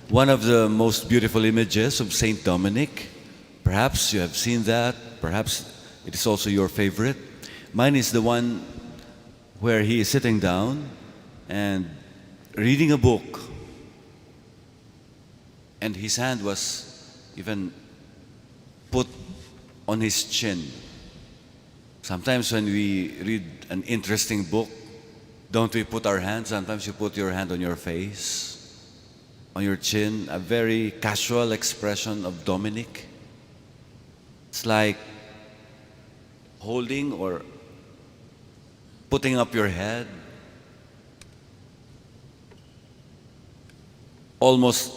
one of the most beautiful images of Saint Dominic. Perhaps you have seen that, perhaps it is also your favorite. Mine is the one where he is sitting down and reading a book, and his hand was even put on his chin. Sometimes when we read an interesting book, don't we put our hands? Sometimes you put your hand on your face, on your chin, a very casual expression of Dominic. It's like holding or putting up your head, almost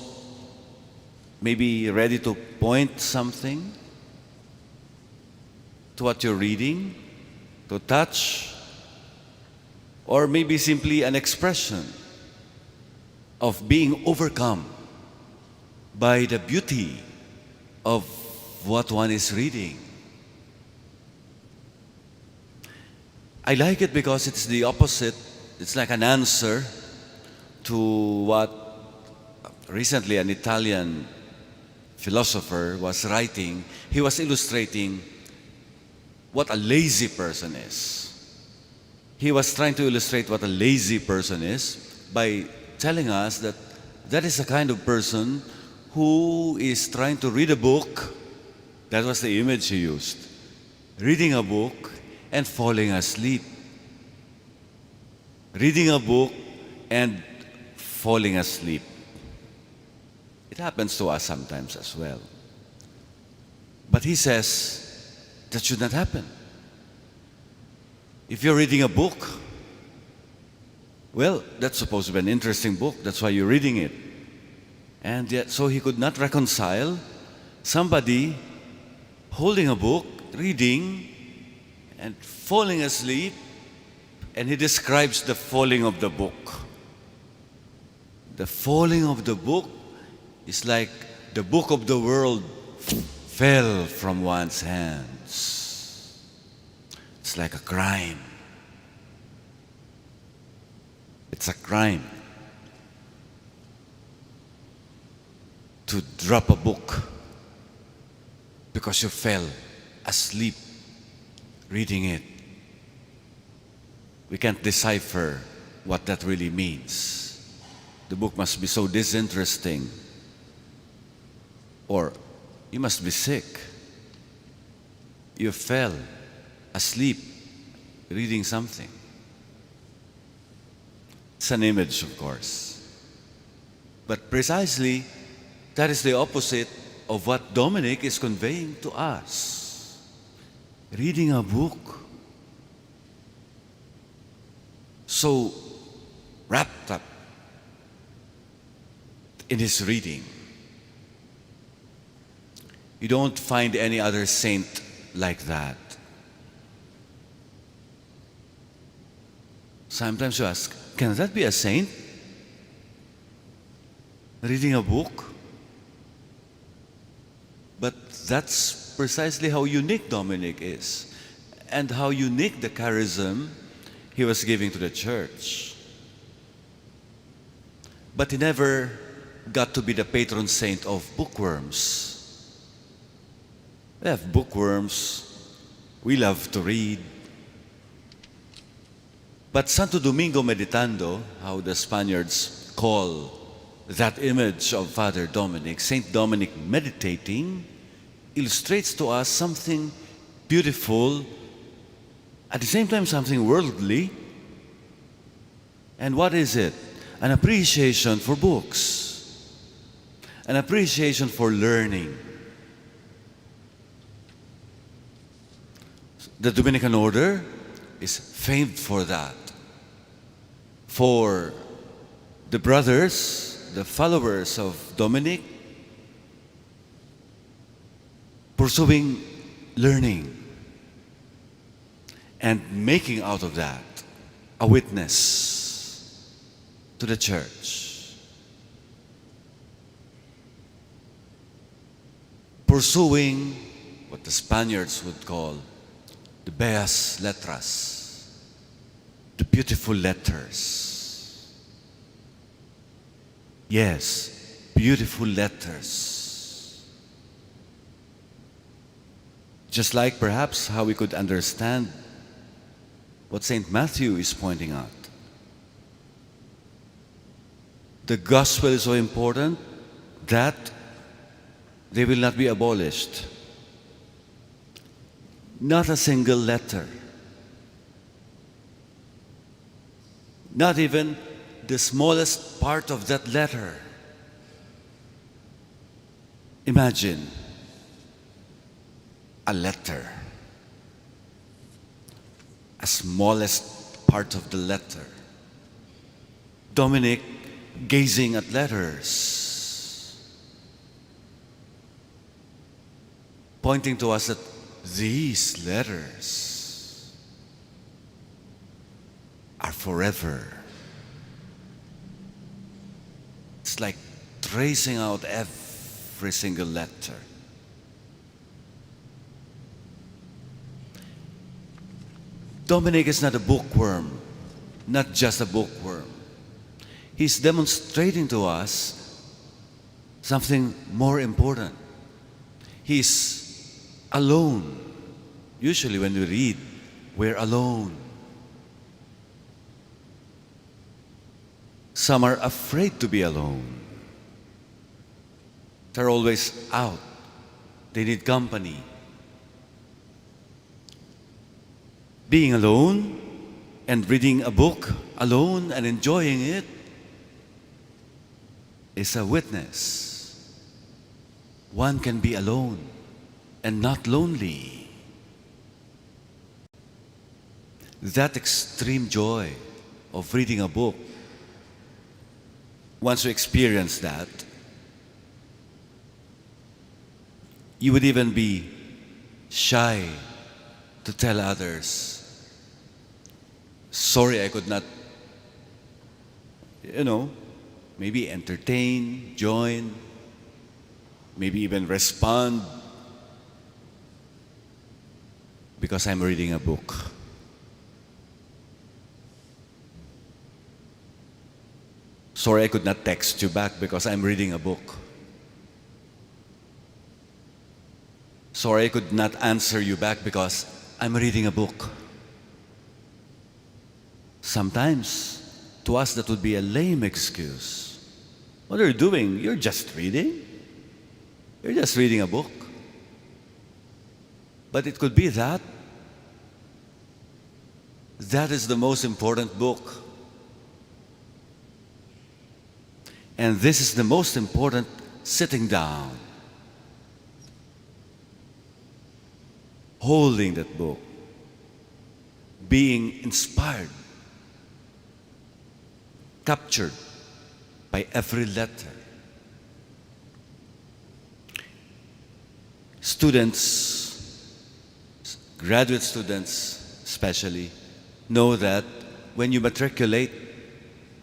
maybe ready to point something to what you're reading, to touch, or maybe simply an expression of being overcome by the beauty of what one is reading. I like it because it's the opposite. It's like an answer to what recently an Italian philosopher was writing. He was illustrating what a lazy person is. He was trying to illustrate what a lazy person is by telling us that that is a kind of person who is trying to read a book. That was the image he used. Reading a book and falling asleep. Reading a book and falling asleep. It happens to us sometimes as well. But he says that should not happen. If you're reading a book, well, that's supposed to be an interesting book. That's why you're reading it. And yet, so he could not reconcile somebody holding a book, reading, and falling asleep, and he describes the falling of the book. The falling of the book is like the book of the world fell from one's hands. It's like a crime. It's a crime to drop a book because you fell asleep reading it. We can't decipher what that really means. The book must be so disinteresting, or you must be sick. You fell asleep reading something. It's an image, of course. But precisely, that is the opposite of what Dominic is conveying to us. Reading a book, so wrapped up in his reading. You don't find any other saint like that. Sometimes you ask, can that be a saint? Reading a book? But that's precisely how unique Dominic is, and how unique the charism he was giving to the church. But he never got to be the patron saint of bookworms. We have bookworms. We love to read. But Santo Domingo Meditando, how the Spaniards call that image of Father Dominic, Saint Dominic meditating, illustrates to us something beautiful, at the same time something worldly. And what is it? An appreciation for books, an appreciation for learning. The Dominican order is famed for that. For the brothers, the followers of Dominic, pursuing learning and making out of that a witness to the church. Pursuing what the Spaniards would call the bellas letras, the beautiful letters. Yes, beautiful letters. Just like perhaps how we could understand what St. Matthew is pointing out. The gospel is so important that they will not be abolished. Not a single letter. Not even the smallest part of that letter. Imagine a letter. A smallest part of the letter. Dominic gazing at letters, pointing to us that these letters are forever. It's like tracing out every single letter. Dominic is not a bookworm, not just a bookworm. He's demonstrating to us something more important. He's alone. Usually when we read, we're alone. Some are afraid to be alone. They're always out. They need company. Being alone and reading a book alone and enjoying it is a witness. One can be alone and not lonely. That extreme joy of reading a book, once you experience that, you would even be shy to tell others, sorry I could not, maybe entertain, join, maybe even respond because I'm reading a book. Sorry I could not text you back because I'm reading a book. Sorry I could not answer you back because I'm reading a book. Sometimes, to us that would be a lame excuse. What are you doing? You're just reading. You're just reading a book. But it could be that. That is the most important book. And this is the most important sitting down, holding that book, being inspired, captured by every letter. Students, graduate students especially, know that when you matriculate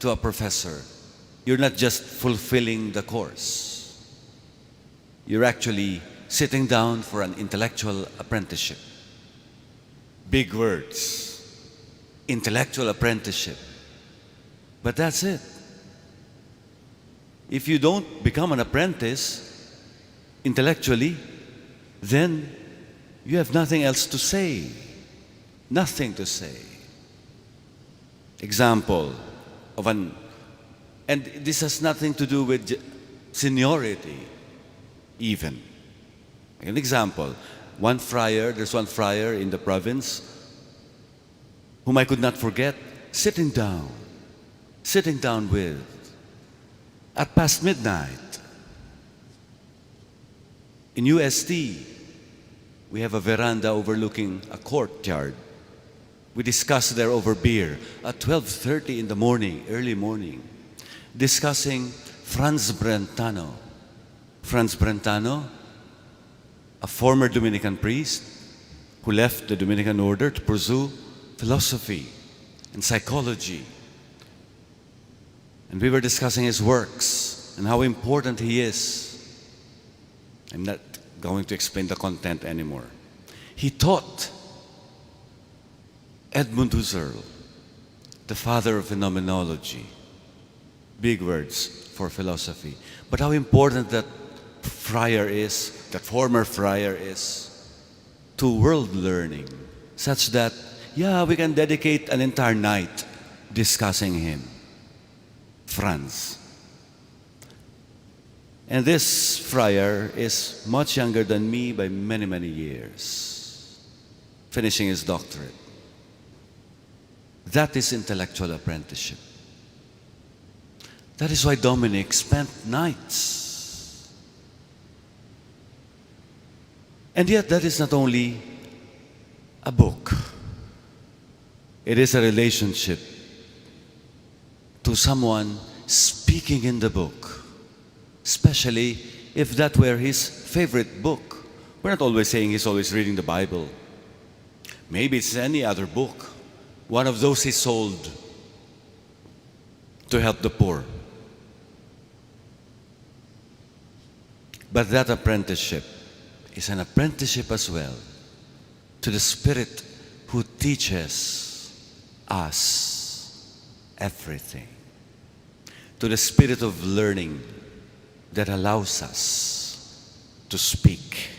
to a professor, you're not just fulfilling the course. You're actually sitting down for an intellectual apprenticeship. Big words. Intellectual apprenticeship. But that's it. If you don't become an apprentice intellectually, then you have nothing else to say. Nothing to say. Example of and this has nothing to do with seniority, even. An example, there's one friar in the province whom I could not forget, sitting down with, at past midnight. In UST, we have a veranda overlooking a courtyard. We discussed there over beer at 12:30 in the morning, early morning, discussing Franz Brentano. Franz Brentano, a former Dominican priest who left the Dominican order to pursue philosophy and psychology. And we were discussing his works and how important he is. I'm not going to explain the content anymore. He taught Edmund Husserl, the father of phenomenology, Big words for philosophy. But how important that former friar is to world learning, such that, yeah, we can dedicate an entire night discussing him. Franz. And this friar is much younger than me by many, many years, finishing his doctorate. That is intellectual apprenticeship. That is why Dominic spent nights. And yet, that is not only a book. It is a relationship to someone speaking in the book, especially if that were his favorite book. We're not always saying he's always reading the Bible. Maybe it's any other book, one of those he sold to help the poor. But that apprenticeship is an apprenticeship as well to the Spirit who teaches us everything, to the Spirit of learning that allows us to speak.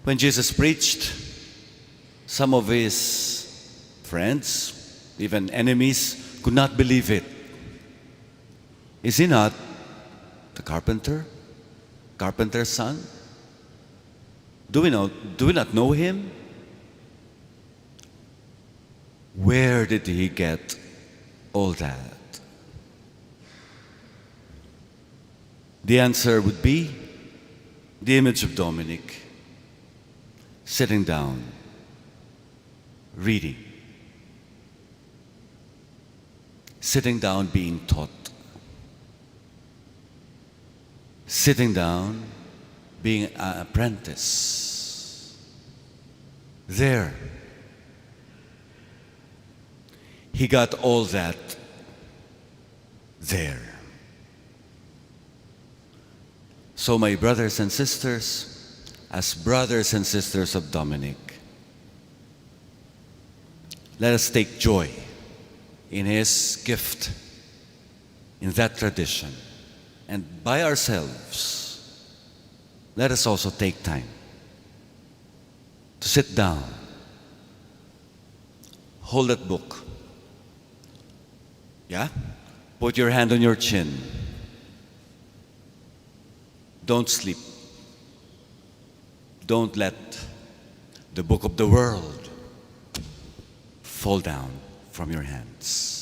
When Jesus preached, some of his friends, even enemies, could not believe it. Is he not the carpenter's son? Do we not know him? Where did he get all that? The answer would be the image of Dominic, sitting down, reading, sitting down being taught, sitting down being an apprentice. There, he got all that there. So my brothers and sisters, as brothers and sisters of Dominic, let us take joy in his gift, in that tradition. And by ourselves, let us also take time to sit down, hold that book. Yeah? Put your hand on your chin. Don't sleep. Don't let the book of the world fall down from your hands.